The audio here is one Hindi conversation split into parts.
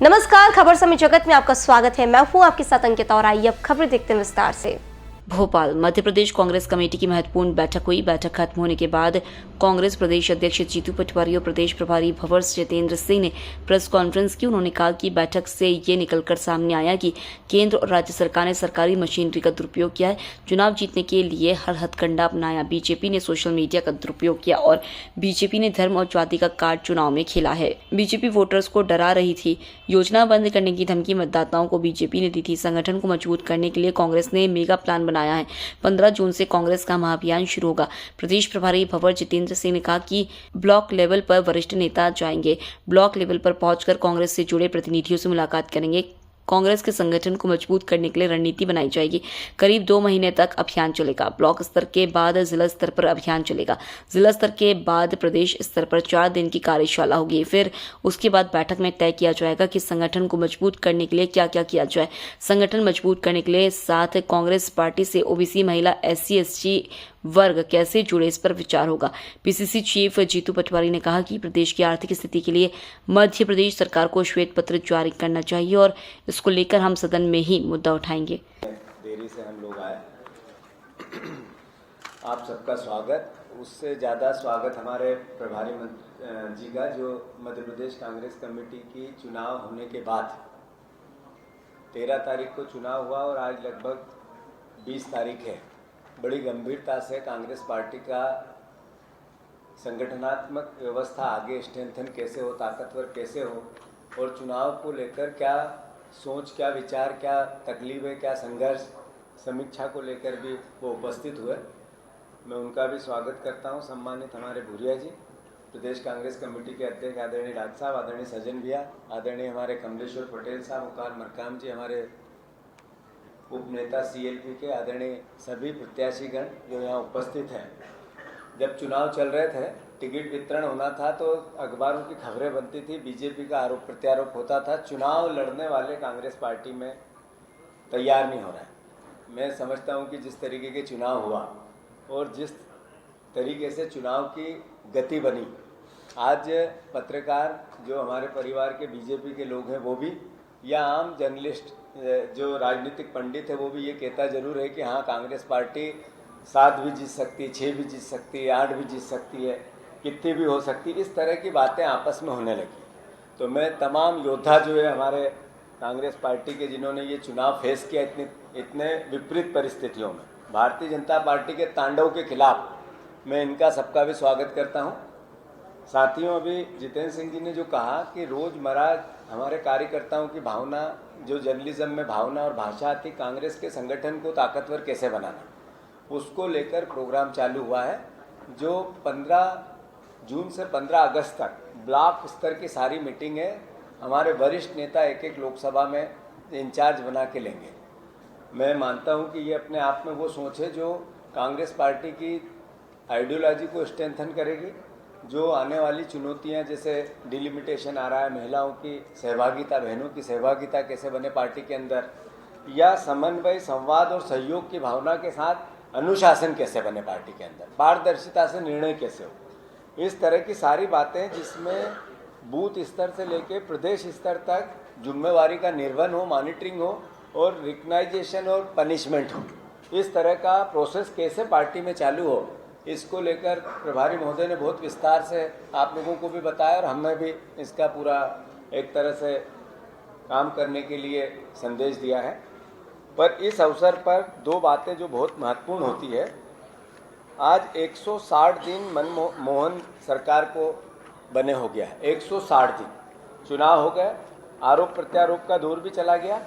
नमस्कार, खबर समय जगत में आपका स्वागत है। मैं हूं आपके साथ अंकिता और आइए अब खबर देखते हैं विस्तार से। भोपाल मध्य प्रदेश कांग्रेस कमेटी की महत्वपूर्ण बैठक हुई। बैठक खत्म होने के बाद कांग्रेस प्रदेश अध्यक्ष जीतू पटवारी और प्रदेश प्रभारी भंवर जितेंद्र सिंह ने प्रेस कॉन्फ्रेंस की। उन्होंने कहा कि बैठक से ये निकलकर सामने आया कि केंद्र और राज्य सरकार ने सरकारी मशीनरी का दुरुपयोग किया है, चुनाव जीतने के लिए हर हथकंडा अपनाया। बीजेपी ने सोशल मीडिया का दुरुपयोग किया और बीजेपी ने धर्म और जाति का कार्ड चुनाव में खेला है। बीजेपी वोटर्स को डरा रही थी, योजना बंद करने की धमकी मतदाताओं को बीजेपी ने दी थी। संगठन को मजबूत करने के लिए कांग्रेस ने मेगा प्लान बनाया है। 15 जून से कांग्रेस का महाअभियान शुरू होगा। प्रदेश प्रभारी भंवर जितेंद्र सिंह ने कहा कि ब्लॉक लेवल पर वरिष्ठ नेता जाएंगे, ब्लॉक लेवल पर पहुंचकर कांग्रेस से जुड़े प्रतिनिधियों से मुलाकात करेंगे। कांग्रेस के संगठन को मजबूत करने के लिए रणनीति बनाई जाएगी। करीब 2 महीने तक अभियान चलेगा। ब्लॉक स्तर के बाद जिला स्तर पर अभियान चलेगा। जिला स्तर के बाद प्रदेश स्तर पर 4 दिन की कार्यशाला होगी। फिर उसके बाद बैठक में तय किया जाएगा कि संगठन को मजबूत करने के लिए क्या क्या किया जाए। संगठन मजबूत करने के लिए साथ कांग्रेस पार्टी से ओबीसी, महिला, SC/ST वर्ग कैसे जुड़े, इस पर विचार होगा। पीसीसी चीफ जीतू पटवारी ने कहा कि प्रदेश की आर्थिक स्थिति के लिए मध्य प्रदेश सरकार को श्वेत पत्र जारी करना चाहिए और इसको लेकर हम सदन में ही मुद्दा उठाएंगे। देरी से हम लोग आए, आप सबका स्वागत। उससे ज़्यादा स्वागत हमारे प्रभारी जी का, जो मध्य प्रदेश कांग्रेस कमेटी की चुनाव होने के बाद 13 तारीख को चुनाव हुआ और आज लगभग 20 तारीख है। बड़ी गंभीरता से कांग्रेस पार्टी का संगठनात्मक व्यवस्था आगे स्ट्रेंथन कैसे हो, ताकतवर कैसे हो, और चुनाव को लेकर क्या सोच, क्या विचार, क्या तकलीफें, क्या संघर्ष, समीक्षा को लेकर भी वो उपस्थित हुए। मैं उनका भी स्वागत करता हूं। सम्मानित हमारे भूरिया जी, प्रदेश कांग्रेस कमेटी के अध्यक्ष आदरणीय राज साहब, आदरणीय सजन भैया, आदरणीय हमारे कमलेश्वर पटेल साहब, मुकार मरकाम जी, हमारे उपनेता CLP के आदरणीय सभी प्रत्याशीगण जो यहाँ उपस्थित हैं। जब चुनाव चल रहे थे, टिकट वितरण होना था, तो अखबारों की खबरें बनती थी, बीजेपी का आरोप प्रत्यारोप होता था, चुनाव लड़ने वाले कांग्रेस पार्टी में तैयार नहीं हो रहा है। मैं समझता हूँ कि जिस तरीके के चुनाव हुआ और जिस तरीके से चुनाव की गति बनी, आज पत्रकार जो हमारे परिवार के बीजेपी के लोग हैं वो भी, या आम जर्नलिस्ट जो राजनीतिक पंडित है वो भी ये कहता जरूर है कि हाँ, कांग्रेस पार्टी 7 भी जीत सकती है, 6 भी जीत सकती है, 8 भी जीत सकती है, कितनी भी हो सकती है। इस तरह की बातें आपस में होने लगी। तो मैं तमाम योद्धा जो है हमारे कांग्रेस पार्टी के, जिन्होंने ये चुनाव फेस किया इतने विपरीत परिस्थितियों में, भारतीय जनता पार्टी के तांडव के खिलाफ, मैं इनका सबका भी स्वागत करता हूँ। साथियों, अभी जितेंद्र सिंह जी ने जो कहा कि रोज़मर्रा हमारे कार्यकर्ताओं की भावना, जो जर्नलिज्म में भावना और भाषा आती, कांग्रेस के संगठन को ताकतवर कैसे बनाना, उसको लेकर प्रोग्राम चालू हुआ है, जो 15 जून से 15 अगस्त तक ब्लॉक स्तर की सारी मीटिंग है। हमारे वरिष्ठ नेता एक एक लोकसभा में इंचार्ज बना के लेंगे। मैं मानता हूं कि ये अपने आप में वो सोच है जो कांग्रेस पार्टी की आइडियोलॉजी को स्ट्रेंथन करेगी। जो आने वाली चुनौतियां, जैसे डिलिमिटेशन आ रहा है, महिलाओं की सहभागिता, बहनों की सहभागिता कैसे बने पार्टी के अंदर, या समन्वय, संवाद और सहयोग की भावना के साथ अनुशासन कैसे बने पार्टी के अंदर, पारदर्शिता से निर्णय कैसे हो, इस तरह की सारी बातें, जिसमें बूथ स्तर से लेकर प्रदेश स्तर तक जिम्मेवारी का निर्वहन हो, मॉनिटरिंग हो और रिकग्नाइजेशन और पनिशमेंट हो, इस तरह का प्रोसेस कैसे पार्टी में चालू हो, इसको लेकर प्रभारी महोदय ने बहुत विस्तार से आप लोगों को भी बताया और हमें भी इसका पूरा एक तरह से काम करने के लिए संदेश दिया है। पर इस अवसर पर 2 बातें जो बहुत महत्वपूर्ण होती है। आज 160 दिन मनमोहन सरकार को बने हो गया है। 160 दिन चुनाव हो गए, आरोप प्रत्यारोप का दौर भी चला गया।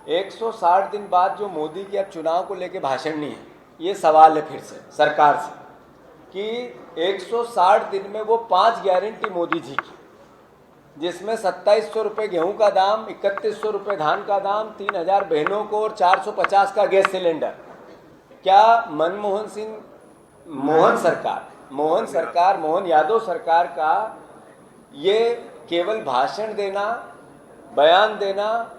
160 दिन बाद जो मोदी की अब चुनाव को लेकर भाषण नहीं है, ये सवाल है फिर से सरकार से कि 160 दिन में वो 5 गारंटी मोदी जी की, जिसमें 2700 रुपये गेहूँ का दाम, 3100 रुपये धान का दाम, 3000 बहनों को और 450 का गैस सिलेंडर, क्या मोहन यादव सरकार का ये केवल भाषण देना, बयान देना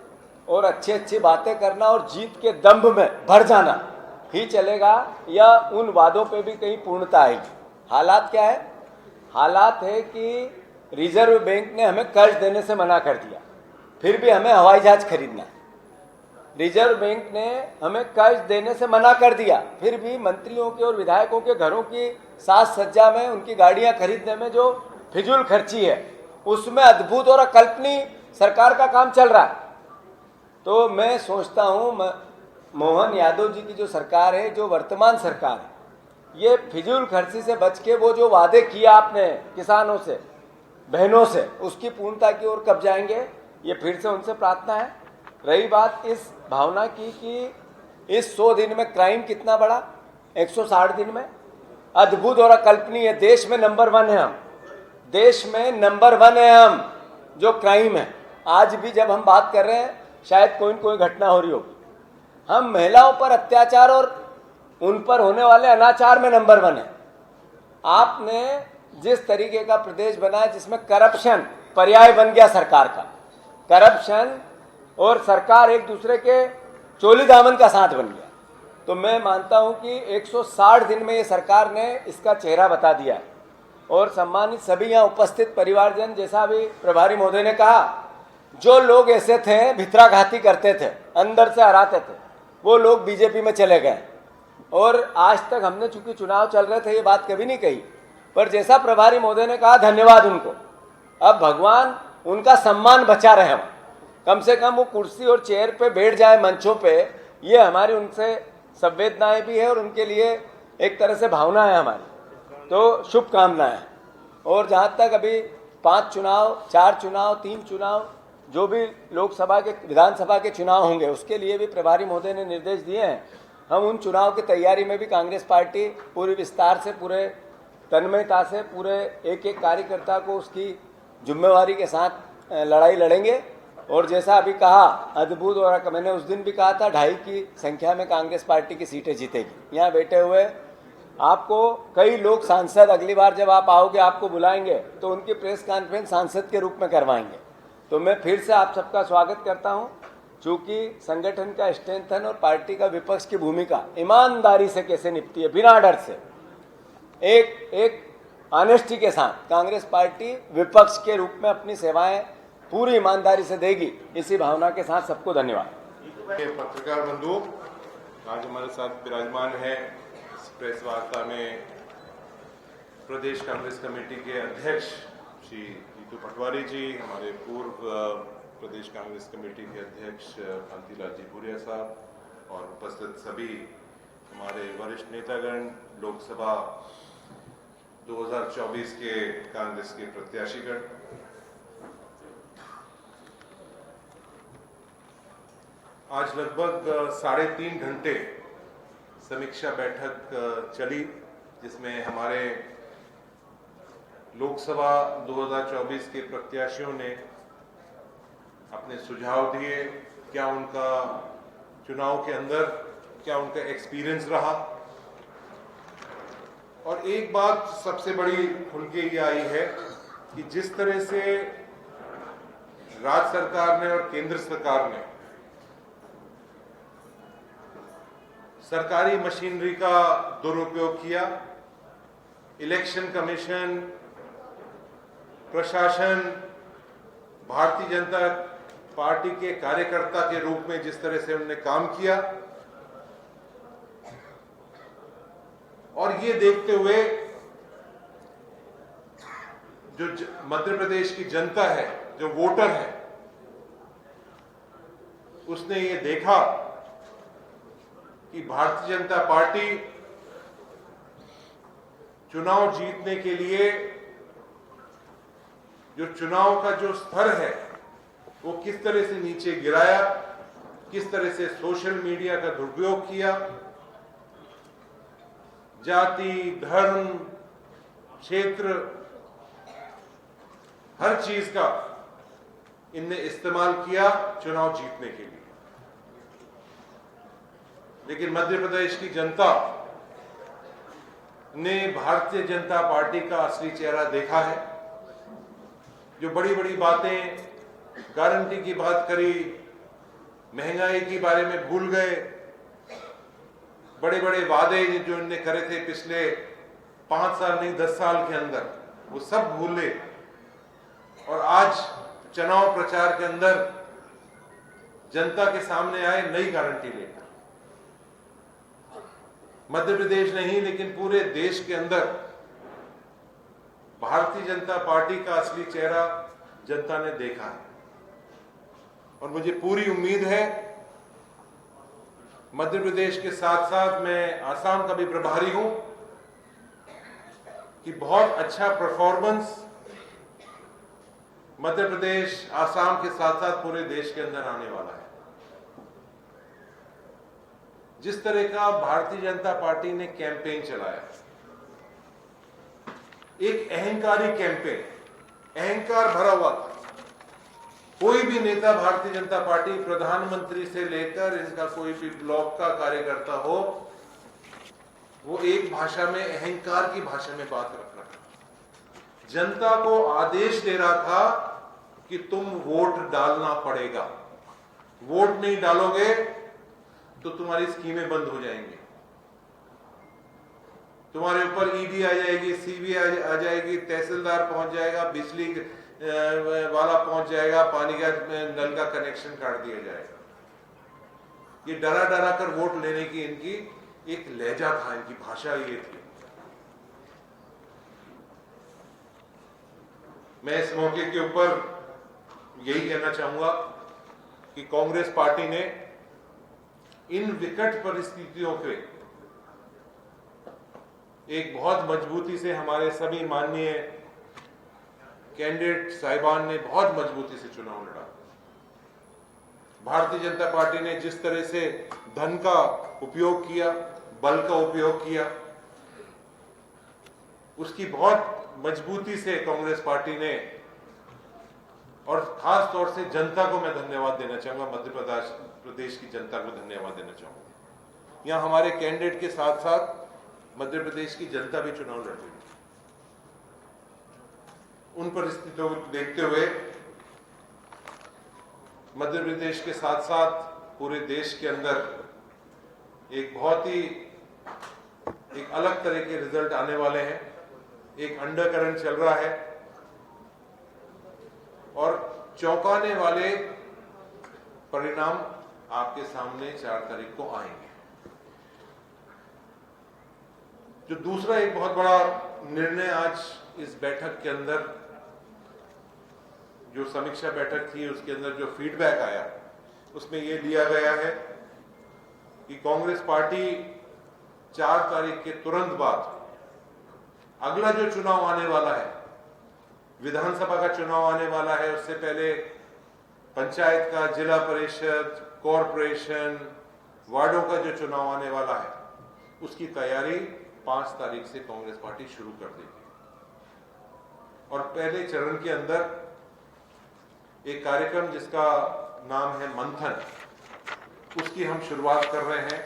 और अच्छी अच्छी बातें करना और जीत के दंभ में भर जाना ही चलेगा, या उन वादों पे भी कहीं पूर्णता आएगी? हालात क्या है? हालात है कि रिजर्व बैंक ने हमें कर्ज देने से मना कर दिया। फिर भी हमें हवाई जहाज खरीदना है। रिजर्व बैंक ने हमें कर्ज देने से मना कर दिया, फिर भी मंत्रियों के और विधायकों के घरों की साज सज्जा में, उनकी गाड़ियां खरीदने में जो फिजूल खर्ची है, उसमें अद्भुत और अकल्पनीय सरकार का काम चल रहा है। तो मैं सोचता हूं मोहन यादव जी की जो सरकार है, जो वर्तमान सरकार है, ये फिजूल खर्ची से बच के वो जो वादे किया आपने किसानों से, बहनों से, उसकी पूर्णता की ओर कब जाएंगे, ये फिर से उनसे प्रार्थना है। रही बात इस भावना की कि इस 100 दिन में क्राइम कितना बढ़ा, 160 दिन में, अद्भुत और अकल्पनीय। देश में नंबर 1 है हम, देश में नंबर 1 है हम जो क्राइम है। आज भी जब हम बात कर रहे हैं शायद कोई न कोई घटना हो रही होगी, हम महिलाओं पर अत्याचार और उन पर होने वाले अनाचार में नंबर 1 है। आपने जिस तरीके का प्रदेश बनाया जिसमें करप्शन पर्याय बन गया सरकार का, करप्शन और सरकार एक दूसरे के चोली दामन का साथ बन गया, तो मैं मानता हूं कि 160 दिन में ये सरकार ने इसका चेहरा बता दिया है। और सम्मानित सभी यहाँ उपस्थित परिवारजन, जैसा भी प्रभारी महोदय ने कहा, जो लोग ऐसे थे भित्राघाती करते थे, अंदर से हराते थे, वो लोग बीजेपी में चले गए। और आज तक हमने चूंकि चुनाव चल रहे थे ये बात कभी नहीं कही, पर जैसा प्रभारी महोदय ने कहा, धन्यवाद उनको। अब भगवान उनका सम्मान बचा रहे हम, कम से कम वो कुर्सी और चेयर पे बैठ जाए, मंचों पे, ये हमारी उनसे संवेदनाएं भी है और उनके लिए एक तरह से भावना है हमारी, तो शुभकामनाएं। और जहाँ तक अभी 5 चुनाव, 4 चुनाव, 3 चुनाव, जो भी लोकसभा के, विधानसभा के चुनाव होंगे, उसके लिए भी प्रभारी महोदय ने निर्देश दिए हैं। हम उन चुनाव की तैयारी में भी कांग्रेस पार्टी पूरी विस्तार से, पूरे तन्मयता से, पूरे एक एक कार्यकर्ता को उसकी जिम्मेवारी के साथ लड़ाई लड़ेंगे। और जैसा अभी कहा, अद्भुत, और मैंने उस दिन भी कहा था 2.5 की संख्या में कांग्रेस पार्टी की सीटें जीतेगी। यहाँ बैठे हुए आपको कई लोग सांसद, अगली बार जब आप आओगे आपको बुलाएंगे तो उनकी प्रेस कॉन्फ्रेंस सांसद के रूप में करवाएंगे। तो मैं फिर से आप सबका स्वागत करता हूँ। चूँकि संगठन का स्ट्रेंथन और पार्टी का विपक्ष की भूमिका ईमानदारी से कैसे निपटी है, बिना डर से, एक ऑनेस्टी के साथ कांग्रेस पार्टी विपक्ष के रूप में अपनी सेवाएं पूरी ईमानदारी से देगी, इसी भावना के साथ सबको धन्यवाद। पत्रकार बंधु आज हमारे साथ विराजमान है इस प्रेस वार्ता में प्रदेश कांग्रेस कमेटी के अध्यक्ष श्री जीतू पटवारी जी, हमारे पूर्व प्रदेश कांग्रेस कमेटी के अध्यक्ष कांतिलाल जी भूरिया साहब, और उपस्थित सभी हमारे वरिष्ठ नेतागण, लोकसभा 2024 के कांग्रेस के प्रत्याशीगण। आज लगभग 3.5 घंटे समीक्षा बैठक चली, जिसमें हमारे लोकसभा 2024 के प्रत्याशियों ने अपने सुझाव दिए, क्या उनका चुनाव के अंदर क्या उनका एक्सपीरियंस रहा। और एक बात सबसे बड़ी खुल के ये आई है कि जिस तरह से राज्य सरकार ने और केंद्र सरकार ने सरकारी मशीनरी का दुरुपयोग किया, इलेक्शन कमीशन, प्रशासन, भारतीय जनता पार्टी के कार्यकर्ता के रूप में जिस तरह से उन्होंने काम किया, और ये देखते हुए जो मध्य प्रदेश की जनता है, जो वोटर है, उसने ये देखा कि भारतीय जनता पार्टी चुनाव जीतने के लिए जो चुनाव का जो स्तर है वो किस तरह से नीचे गिराया, किस तरह से सोशल मीडिया का दुरुपयोग किया, जाति, धर्म, क्षेत्र, हर चीज का इनने इस्तेमाल किया चुनाव जीतने के लिए। लेकिन मध्य प्रदेश की जनता ने भारतीय जनता पार्टी का असली चेहरा देखा है। जो बड़ी बड़ी बातें, गारंटी की बात करी, महंगाई के बारे में भूल गए, बड़े बड़े वादे जो इन्होंने करे थे पिछले 5 साल नहीं 10 साल के अंदर, वो सब भूले। और आज चुनाव प्रचार के अंदर जनता के सामने आए नई गारंटी लेकर। मध्य प्रदेश नहीं लेकिन पूरे देश के अंदर भारतीय जनता पार्टी का असली चेहरा जनता ने देखा है और मुझे पूरी उम्मीद है मध्य प्रदेश के साथ साथ मैं आसाम का भी प्रभारी हूं कि बहुत अच्छा परफॉर्मेंस मध्य प्रदेश आसाम के साथ साथ पूरे देश के अंदर आने वाला है। जिस तरह का भारतीय जनता पार्टी ने कैंपेन चलाया, एक अहंकारी कैंपेन, अहंकार भरा हुआ था। कोई भी नेता भारतीय जनता पार्टी प्रधानमंत्री से लेकर इनका कोई भी ब्लॉक का कार्यकर्ता हो, वो एक भाषा में, अहंकार की भाषा में बात रख रहा था। जनता को आदेश दे रहा था कि तुम वोट डालना पड़ेगा, वोट नहीं डालोगे तो तुम्हारी स्कीमें बंद हो जाएंगी, तुम्हारे ऊपर ईडी आ जाएगी, सीबीआई आ जाएगी, तहसीलदार पहुंच जाएगा, बिजली वाला पहुंच जाएगा, पानी का नल का कनेक्शन काट दिया जाएगा। ये डरा डरा कर वोट लेने की इनकी एक लहजा था, इनकी भाषा ये थी। मैं इस मौके के ऊपर यही कहना चाहूंगा कि कांग्रेस पार्टी ने इन विकट परिस्थितियों के एक बहुत मजबूती से, हमारे सभी माननीय कैंडिडेट साहिबान ने बहुत मजबूती से चुनाव लड़ा। भारतीय जनता पार्टी ने जिस तरह से धन का उपयोग किया, बल का उपयोग किया, उसकी बहुत मजबूती से कांग्रेस पार्टी ने, और खास तौर से जनता को मैं धन्यवाद देना चाहूंगा, मध्य प्रदेश की जनता को धन्यवाद देना चाहूंगा। यहां हमारे कैंडिडेट के साथ साथ मध्य प्रदेश की जनता भी चुनाव लड़ रही है। उन परिस्थितियों को देखते हुए मध्य प्रदेश के साथ साथ पूरे देश के अंदर एक बहुत ही एक अलग तरह के रिजल्ट आने वाले हैं। एक अंडरकरंट चल रहा है और चौंकाने वाले परिणाम आपके सामने 4 तारीख को आएंगे। जो दूसरा एक बहुत बड़ा निर्णय आज इस बैठक के अंदर, जो समीक्षा बैठक थी उसके अंदर जो फीडबैक आया, उसमें यह लिया गया है कि कांग्रेस पार्टी 4 तारीख के तुरंत बाद अगला जो चुनाव आने वाला है, विधानसभा का चुनाव आने वाला है, उससे पहले पंचायत का, जिला परिषद, कॉरपोरेशन, वार्डों का जो चुनाव आने वाला है, उसकी तैयारी 5 तारीख से कांग्रेस पार्टी शुरू कर देगी। और पहले चरण के अंदर एक कार्यक्रम जिसका नाम है मंथन, उसकी हम शुरुआत कर रहे हैं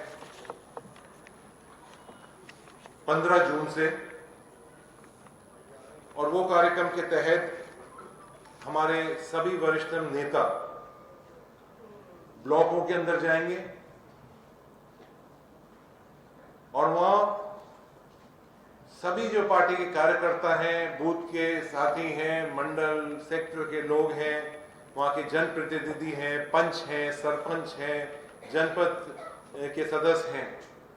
15 जून से। और वो कार्यक्रम के तहत हमारे सभी वरिष्ठ नेता ब्लॉकों के अंदर जाएंगे और वहां सभी जो पार्टी के कार्यकर्ता हैं, बूथ के साथी हैं, मंडल सेक्टर के लोग हैं, वहां के जनप्रतिनिधि हैं, पंच हैं, सरपंच हैं, जनपद के सदस्य हैं,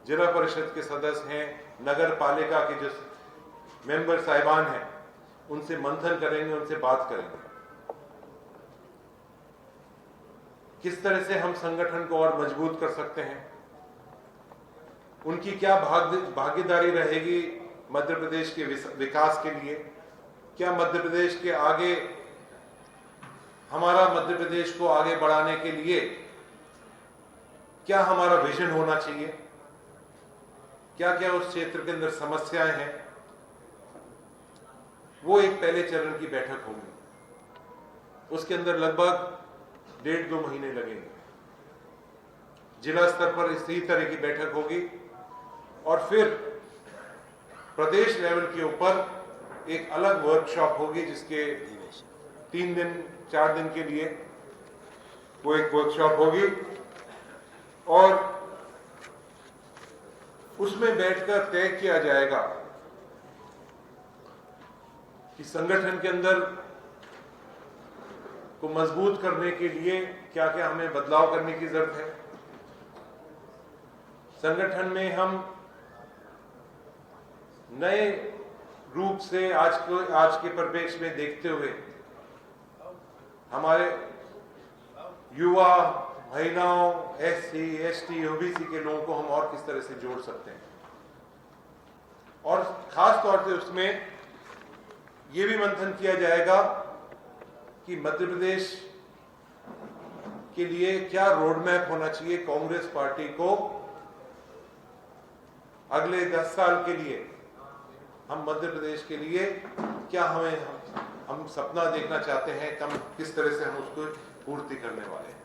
जिला परिषद के सदस्य हैं, नगर पालिका के जो मेंबर साहिबान हैं, उनसे मंथन करेंगे, उनसे बात करेंगे किस तरह से हम संगठन को और मजबूत कर सकते हैं, उनकी क्या भागीदारी रहेगी मध्य प्रदेश के विकास के लिए, क्या मध्य प्रदेश के आगे, हमारा मध्य प्रदेश को आगे बढ़ाने के लिए क्या हमारा विजन होना चाहिए, क्या क्या उस क्षेत्र के अंदर समस्याएं हैं, वो एक पहले चरण की बैठक होगी। उसके अंदर लगभग 1.5-2 महीने लगेंगे। जिला स्तर पर इसी तरह की बैठक होगी और फिर प्रदेश लेवल के ऊपर एक अलग वर्कशॉप होगी, जिसके 3 दिन 4 दिन के लिए वो एक वर्कशॉप होगी और उसमें बैठकर तय किया जाएगा कि संगठन के अंदर को मजबूत करने के लिए क्या क्या हमें बदलाव करने की जरूरत है। संगठन में हम नए रूप से आज के परिप्रेक्ष्य में देखते हुए हमारे युवा, महिलाओं, SC, ST, OBC के लोगों को हम और किस तरह से जोड़ सकते हैं, और खास तौर से उसमें यह भी मंथन किया जाएगा कि मध्य प्रदेश के लिए क्या रोड मैप होना चाहिए कांग्रेस पार्टी को अगले 10 साल के लिए। हम मध्य प्रदेश के लिए क्या हम सपना देखना चाहते हैं, किस तरह से हम उसको पूर्ति करने वाले हैं।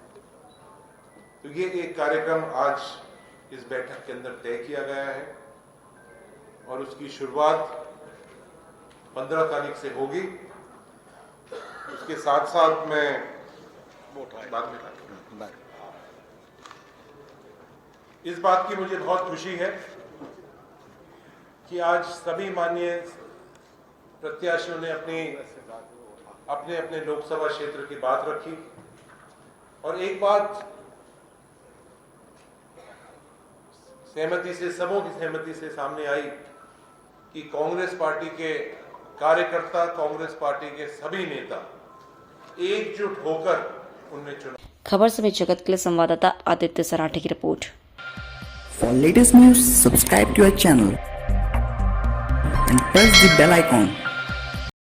तो ये एक कार्यक्रम आज इस बैठक के अंदर तय किया गया है और उसकी शुरुआत 15 तारीख से होगी। उसके साथ साथ मैं बाद में इस बात की मुझे बहुत खुशी है कि आज सभी माननीय प्रत्याशियों ने अपने अपने लोकसभा क्षेत्र की बात रखी, और एक बात सबों की सहमति से सामने आई कि कांग्रेस पार्टी के कार्यकर्ता, कांग्रेस पार्टी के सभी नेता एकजुट होकर उन्हें चुना। खबर समय जगत के लिए संवाददाता आदित्य सराठे की report. For latest news, subscribe to our channel and press the bell icon.